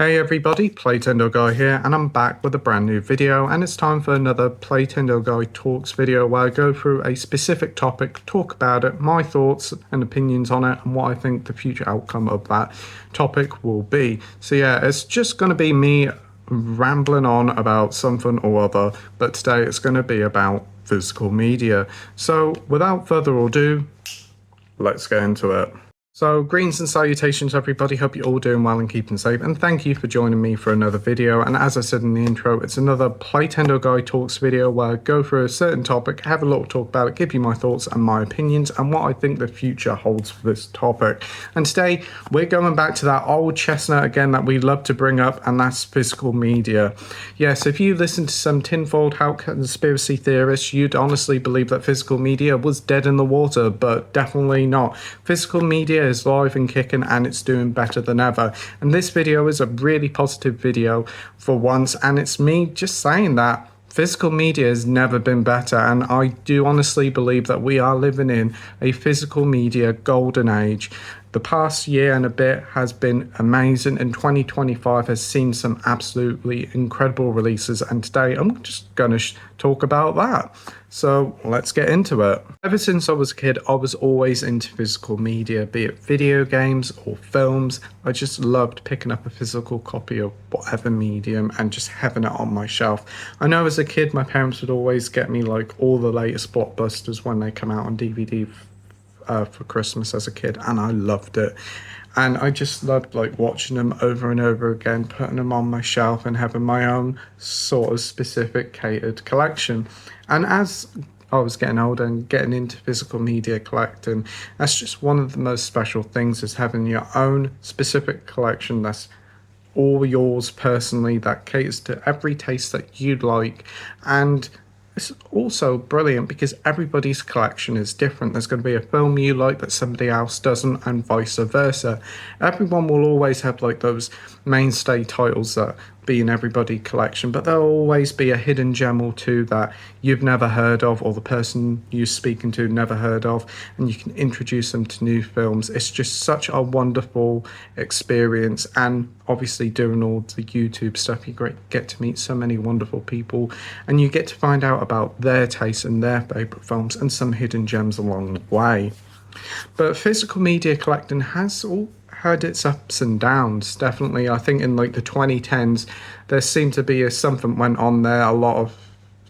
Hey everybody, Playtendo Guy here, and I'm back with a brand new video, and it's time for another Playtendo Guy Talks video where I go through a specific topic, talk about it, my thoughts and opinions on it, and what I think the future outcome of that topic will be. So yeah, it's just going to be me rambling on about something or other, but today it's going to be about physical media. So without further ado, let's get into it. So, greetings and salutations everybody, hope you're all doing well and keeping safe, and thank you for joining me for another video. And as I said in the intro, it's another Playtendo Guy Talks video where I go through a certain topic, have a little talk about it, give you my thoughts and my opinions and what I think the future holds for this topic. And today, we're going back to that old chestnut again that we love to bring up, and that's physical media. Yes, if you listen to some tinfoil hat conspiracy theorists, you'd honestly believe that physical media was dead in the water, but definitely not. Physical media is live and kicking, and it's doing better than ever. And this video is a really positive video for once, and it's me just saying that physical media has never been better, and I do honestly believe that we are living in a physical media golden age. The past year and a bit has been amazing, and 2025 has seen some absolutely incredible releases, and today I'm just going to talk about that. So let's get into it. Ever since I was a kid, I was always into physical media, be it video games or films. I just loved picking up a physical copy of whatever medium and just having it on my shelf. I know as a kid, my parents would always get me like all the latest blockbusters when they come out on DVD for Christmas as a kid, and I loved it. And I just loved like watching them over and over again, putting them on my shelf and having my own sort of specific catered collection. And as I was getting older and getting into physical media collecting, that's just one of the most special things, is having your own specific collection that's all yours personally, that caters to every taste that you'd like. And it's also brilliant because everybody's collection is different. There's going to be a film you like that somebody else doesn't, and vice versa. Everyone will always have like those mainstay titles that be in everybody's collection, but there'll always be a hidden gem or two that you've never heard of, or the person you're speaking to never heard of, and you can introduce them to new films. It's just such a wonderful experience, and obviously doing all the YouTube stuff, you get to meet so many wonderful people, and you get to find out about their tastes and their favourite films and some hidden gems along the way. But physical media collecting has all had its ups and downs, definitely. I think in like the 2010s, there seemed to be something went on there, a lot of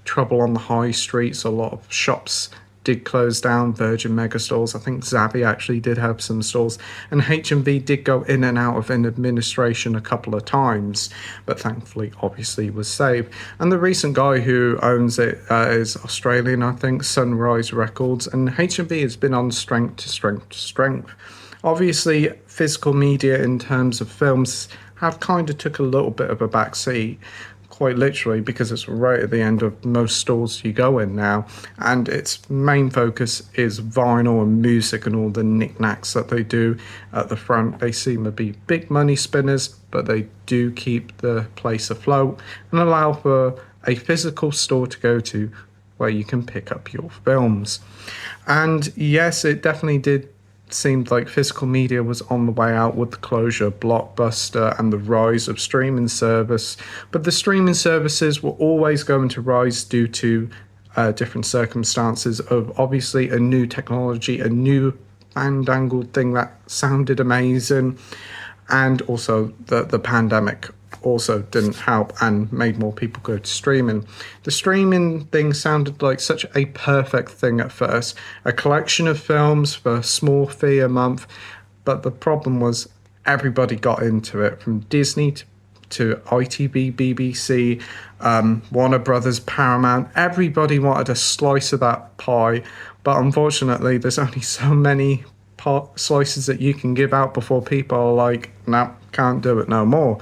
trouble on the high streets, a lot of shops did close down, Virgin megastores. I think Zappy actually did have some stores, and H&B did go in and out of an administration a couple of times, but thankfully obviously was saved. And the recent guy who owns it is Australian, I think, Sunrise Records, and H&B has been on strength to strength to strength. Obviously, physical media in terms of films have kind of took a little bit of a backseat, quite literally, because it's right at the end of most stores you go in now, and its main focus is vinyl and music and all the knickknacks that they do at the front. They seem to be big money spinners, but they do keep the place afloat and allow for a physical store to go to where you can pick up your films. And yes, it definitely did seemed like physical media was on the way out with the closure of Blockbuster and the rise of streaming service, but the streaming services were always going to rise due to different circumstances of obviously a new technology, a new fandangled thing that sounded amazing, and also the pandemic also didn't help and made more people go to streaming. The streaming thing sounded like such a perfect thing at first, a collection of films for a small fee a month, but the problem was everybody got into it, from Disney to ITV, BBC, Warner Brothers, Paramount. Everybody wanted a slice of that pie, but unfortunately there's only so many slices that you can give out before people are like, nah, can't do it no more.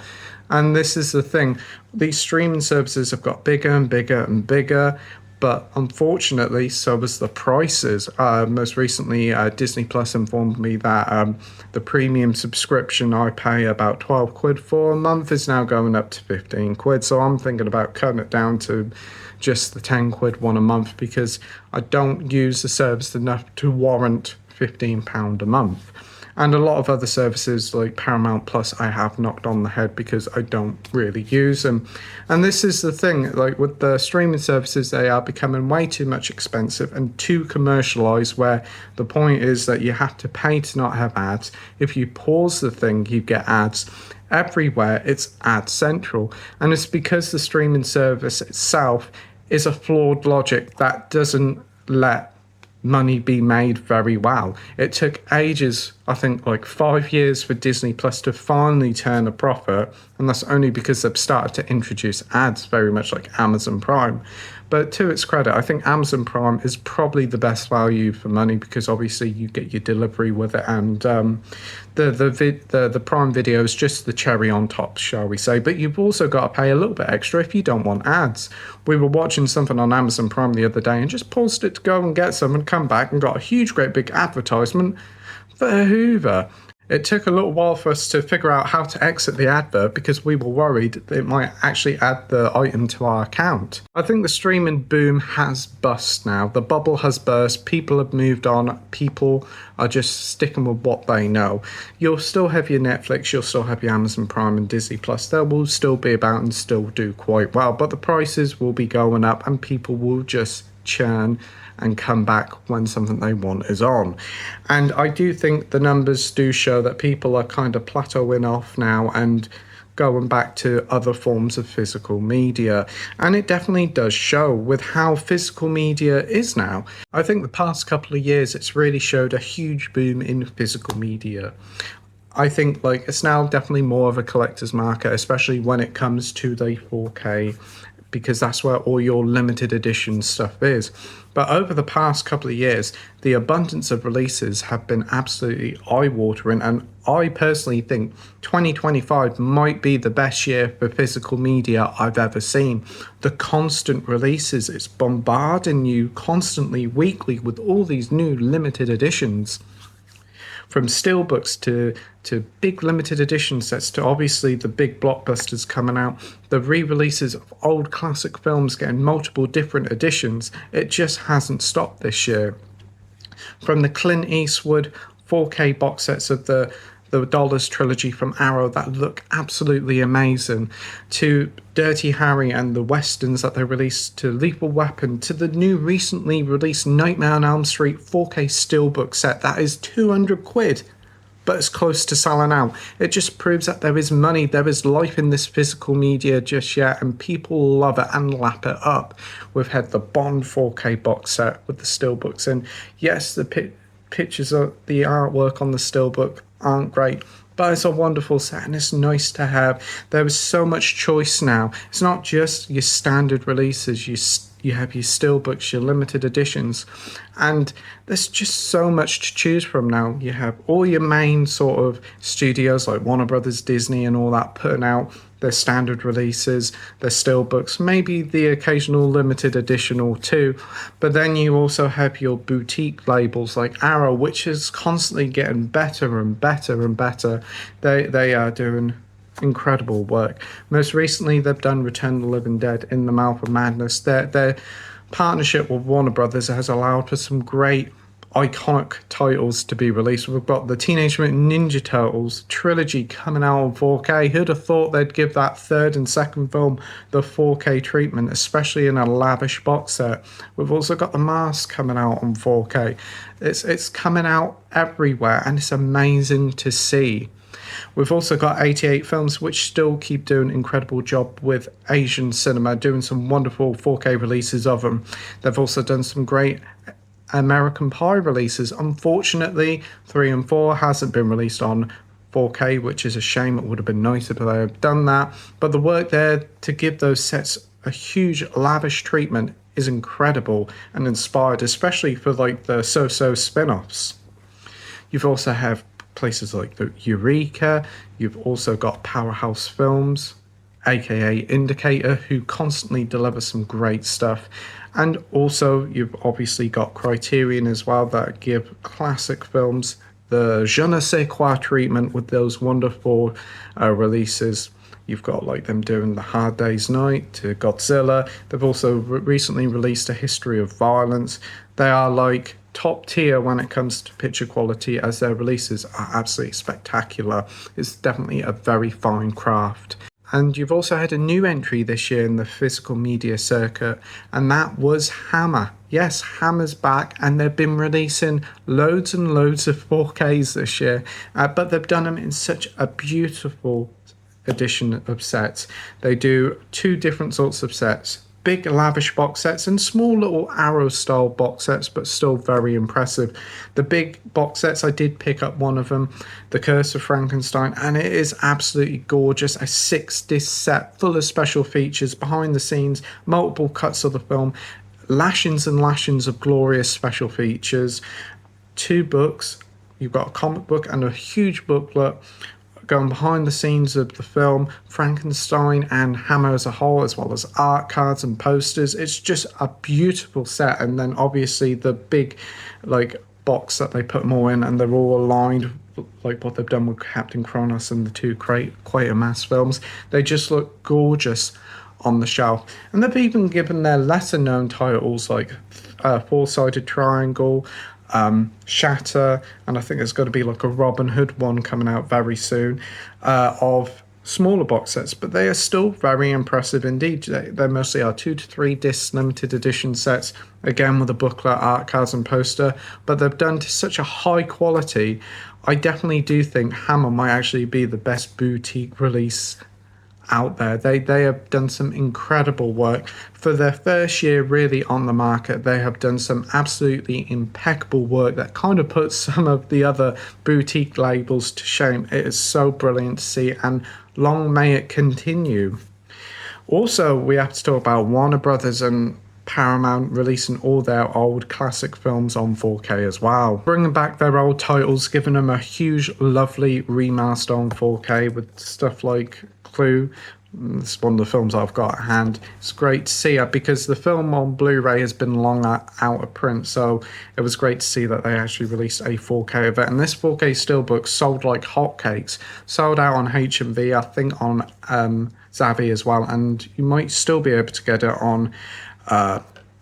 And this is the thing, these streaming services have got bigger and bigger and bigger, but unfortunately so was the prices. Most recently, Disney Plus informed me that the premium subscription I pay about 12 quid for a month is now going up to 15 quid. So I'm thinking about cutting it down to just the 10 quid one a month, because I don't use the service enough to warrant £15 a month. And a lot of other services like Paramount Plus I have knocked on the head because I don't really use them. And this is the thing, like with the streaming services, they are becoming way too much expensive and too commercialized, where the point is that you have to pay to not have ads. If you pause the thing, you get ads. Everywhere it's ad central. And it's because the streaming service itself is a flawed logic that doesn't let money be made very well. It took ages, I think like 5 years, for Disney Plus to finally turn a profit, and that's only because they've started to introduce ads, very much like Amazon Prime. But to its credit, I think Amazon Prime is probably the best value for money, because obviously you get your delivery with it, and the Prime Video is just the cherry on top, shall we say. But you've also got to pay a little bit extra if you don't want ads. We were watching something on Amazon Prime the other day and just paused it to go and get some and come back and got a huge, great big advertisement for Hoover. It took a little while for us to figure out how to exit the advert because we were worried that it might actually add the item to our account. I think the streaming boom has bust now. The bubble has burst. People have moved on. People are just sticking with what they know. You'll still have your Netflix, you'll still have your Amazon Prime and Disney Plus. They will still be about and still do quite well, but the prices will be going up and people will just churn and come back when something they want is on. And I do think the numbers do show that people are kind of plateauing off now and going back to other forms of physical media. And it definitely does show with how physical media is now. I think the past couple of years, it's really showed a huge boom in physical media. I think like it's now definitely more of a collector's market, especially when it comes to the 4K, because that's where all your limited edition stuff is. But over the past couple of years, the abundance of releases have been absolutely eye-watering, and I personally think 2025 might be the best year for physical media I've ever seen. The constant releases, it's bombarding you constantly, weekly, with all these new limited editions. From steelbooks to big limited edition sets to obviously the big blockbusters coming out, the re-releases of old classic films getting multiple different editions, it just hasn't stopped this year. From the Clint Eastwood 4K box sets of the Dollars trilogy from Arrow that look absolutely amazing, to Dirty Harry and the westerns that they released, to Lethal Weapon, to the new recently released Nightmare on Elm Street 4K steelbook set that is 200 quid, but it's close to selling out. It just proves that there is money, there is life in this physical media just yet, and people love it and lap it up. We've had the Bond 4K box set with the steelbooks, and yes, the pictures of the artwork on the steelbook aren't great, but it's a wonderful set and it's nice to have. There is so much choice now. It's not just your standard releases. You have your steelbooks, your limited editions, and there's just so much to choose from now. You have all your main sort of studios like Warner Brothers, Disney and all that putting out their standard releases, their steelbooks, maybe the occasional limited edition or two, but then you also have your boutique labels like Arrow, which is constantly getting better and better and better. They are doing incredible work. Most recently, they've done Return of the Living Dead in the Mouth of Madness. Their partnership with Warner Brothers has allowed for some great iconic titles to be released. We've got the Teenage Mutant Ninja Turtles trilogy coming out on 4K. Who'd have thought they'd give that third and second film the 4K treatment, especially in a lavish box set. We've also got The Mask coming out on 4K. It's coming out everywhere and it's amazing to see. We've also got 88 Films, which still keep doing an incredible job with Asian cinema, doing some wonderful 4K releases of them. They've also done some great American Pie releases. Unfortunately, 3 and 4 hasn't been released on 4K, which is a shame. It would have been nicer if they had done that. But the work there to give those sets a huge, lavish treatment is incredible and inspired, especially for like the so-so spin-offs. You've also have places like the Eureka. You've also got Powerhouse Films, aka Indicator, who constantly deliver some great stuff. And also you've obviously got Criterion as well, that give classic films the je ne sais quoi treatment with those wonderful releases. You've got like them doing The Hard Day's Night to Godzilla. They've also recently released A History of Violence. They are like top tier when it comes to picture quality, as their releases are absolutely spectacular. It's definitely a very fine craft. And you've also had a new entry this year in the physical media circuit, and that was Hammer. Yes, Hammer's back, and they've been releasing loads and loads of 4Ks this year, but they've done them in such a beautiful edition of sets. They do 2 different sorts of sets. Big lavish box sets and small little Arrow style box sets, but still very impressive. The big box sets, I did pick up one of them, The Curse of Frankenstein, and it is absolutely gorgeous. A 6-disc set full of special features, behind the scenes, multiple cuts of the film, lashings and lashings of glorious special features. 2 books. You've got a comic book and a huge booklet going behind the scenes of the film, Frankenstein and Hammer as a whole, as well as art cards and posters. It's just a beautiful set. And then obviously the big box that they put them all in, and they're all aligned like what they've done with Captain Kronos and the 2 Quatermass films. They just look gorgeous on the shelf. And they've even given their lesser known titles like Four-Sided Triangle, Shatter, and I think there's got to be like a Robin Hood one coming out very soon, of smaller box sets, but they are still very impressive indeed. They mostly are 2 to 3 disc limited edition sets, again with a booklet, art cards and poster, but they've done to such a high quality. I definitely do think Hammer might actually be the best boutique release out there. They have done some incredible work. For their first year really on the market, they have done some absolutely impeccable work that kind of puts some of the other boutique labels to shame. It is so brilliant to see, and long may it continue. Also, we have to talk about Warner Brothers and Paramount releasing all their old classic films on 4K as well. Bringing back their old titles, giving them a huge, lovely remaster on 4K with stuff like Clue. It's one of the films I've got at hand. It's great to see it because the film on Blu-ray has been long out of print, so it was great to see that they actually released a 4K of it. And this 4K steelbook sold like hotcakes, sold out on HMV, I think on Zavvi as well, and you might still be able to get it on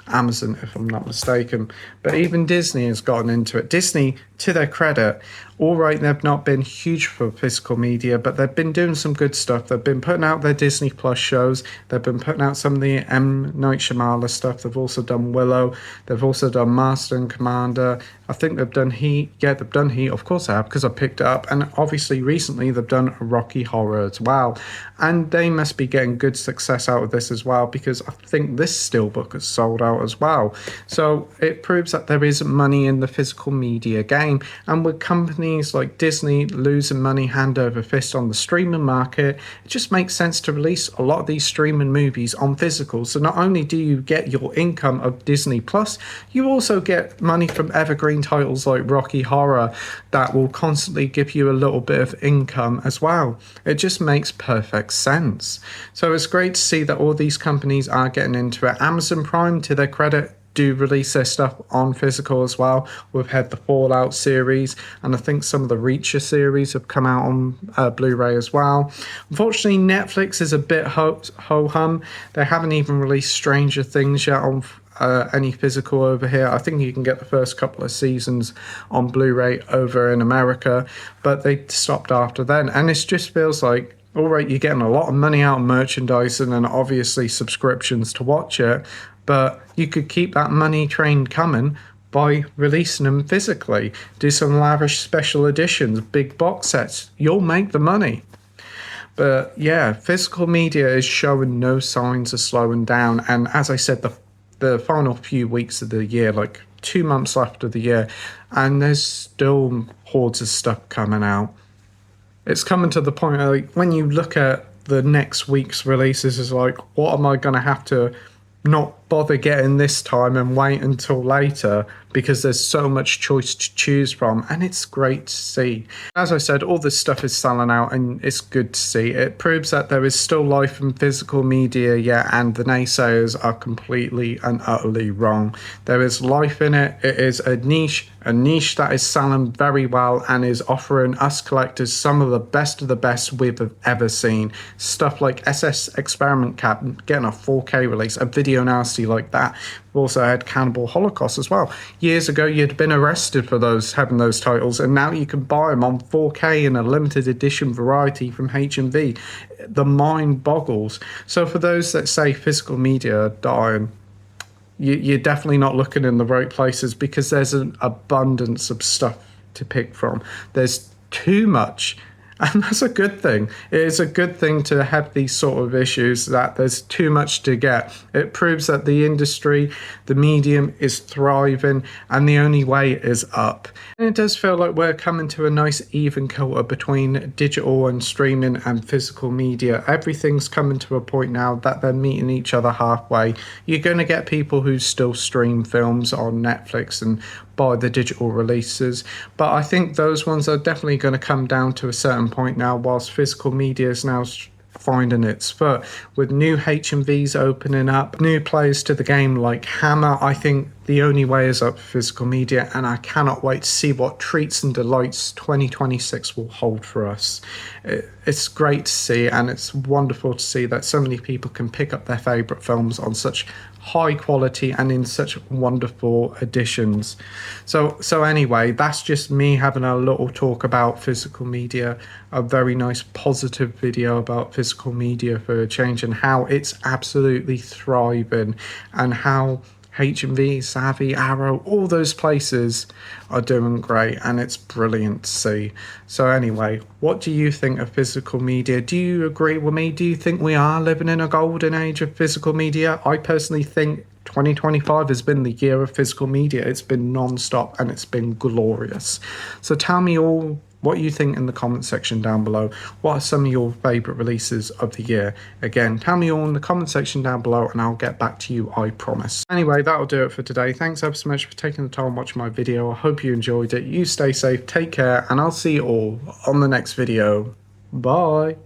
Amazon if I'm not mistaken. But even Disney has gotten into it. Disney, to their credit, all right, they've not been huge for physical media, but they've been doing some good stuff. They've been putting out their Disney Plus shows. They've been putting out some of the M. Night Shyamalan stuff. They've also done Willow. They've also done Master and Commander. I think they've done Heat. Yeah, they've done Heat. Of course they have, because I picked it up. And obviously recently they've done Rocky Horror as well. And they must be getting good success out of this as well, because I think this steelbook has sold out as well. So it proves that there is money in the physical media game. And with companies like Disney losing money hand over fist on the streaming market, it just makes sense to release a lot of these streaming movies on physical. So not only do you get your income of Disney Plus, you also get money from evergreen titles like Rocky Horror that will constantly give you a little bit of income as well. It just makes perfect sense. So it's great to see that all these companies are getting into it. Amazon Prime, to their credit, do release their stuff on physical as well. We've had the Fallout series, and I think some of the Reacher series have come out on Blu-ray as well. Unfortunately, Netflix is a bit ho-hum. They haven't even released Stranger Things yet on any physical over here. I think you can get the first couple of seasons on Blu-ray over in America, but they stopped after then. And it just feels like, all right, you're getting a lot of money out of merchandising and obviously subscriptions to watch it, but you could keep that money train coming by releasing them physically. Do some lavish special editions, big box sets. You'll make the money. But yeah, physical media is showing no signs of slowing down. And as I said, the final few weeks of the year, like 2 months left of the year, and there's still hordes of stuff coming out. It's coming to the point, like, when you look at the next week's releases, it's like, what am I going to have to not bother getting this time and wait until later, because there's so much choice to choose from, and it's great to see. As I said, all this stuff is selling out, and it's good to see. It proves that there is still life in physical media, yeah, and the naysayers are completely and utterly wrong. There is life in it. It is a niche that is selling very well and is offering us collectors some of the best we've ever seen. Stuff like SS Experiment Cap getting a 4K release, a video nasty nasty like that. We've also had Cannibal Holocaust as well. Years ago, you'd been arrested for having those titles, and now you can buy them on 4K in a limited edition variety from H&V. The mind boggles. So for those that say physical media are dying, you're definitely not looking in the right places, because there's an abundance of stuff to pick from. There's too much, and that's a good thing. It is a good thing to have these sort of issues, that there's too much to get. It proves that the industry, the medium, is thriving, and the only way is up. And it does feel like we're coming to a nice even quarter between digital and streaming and physical media. Everything's coming to a point now that they're meeting each other halfway. You're going to get people who still stream films on Netflix and buy the digital releases, but I think those ones are definitely going to come down to a certain point now, whilst physical media is now finding its foot with new H&Vs opening up, new players to the game like Hammer. I think the only way is up for physical media, and I cannot wait to see what treats and delights 2026 will hold for us. It's great to see, and it's wonderful to see that so many people can pick up their favourite films on such high quality and in such wonderful editions. So anyway, that's just me having a little talk about physical media, a very nice positive video about physical media for a change, and how it's absolutely thriving, and how H&V, Savvy, Arrow, all those places are doing great, and it's brilliant to see. So anyway, what do you think of physical media? Do you agree with me? Do you think we are living in a golden age of physical media? I personally think 2025 has been the year of physical media. It's been non-stop, and it's been glorious. So tell me all what you think in the comment section down below. What are some of your favourite releases of the year? Again, tell me all in the comment section down below, and I'll get back to you, I promise. Anyway, that'll do it for today. Thanks ever so much for taking the time watching my video. I hope you enjoyed it. You stay safe, take care, and I'll see you all on the next video. Bye.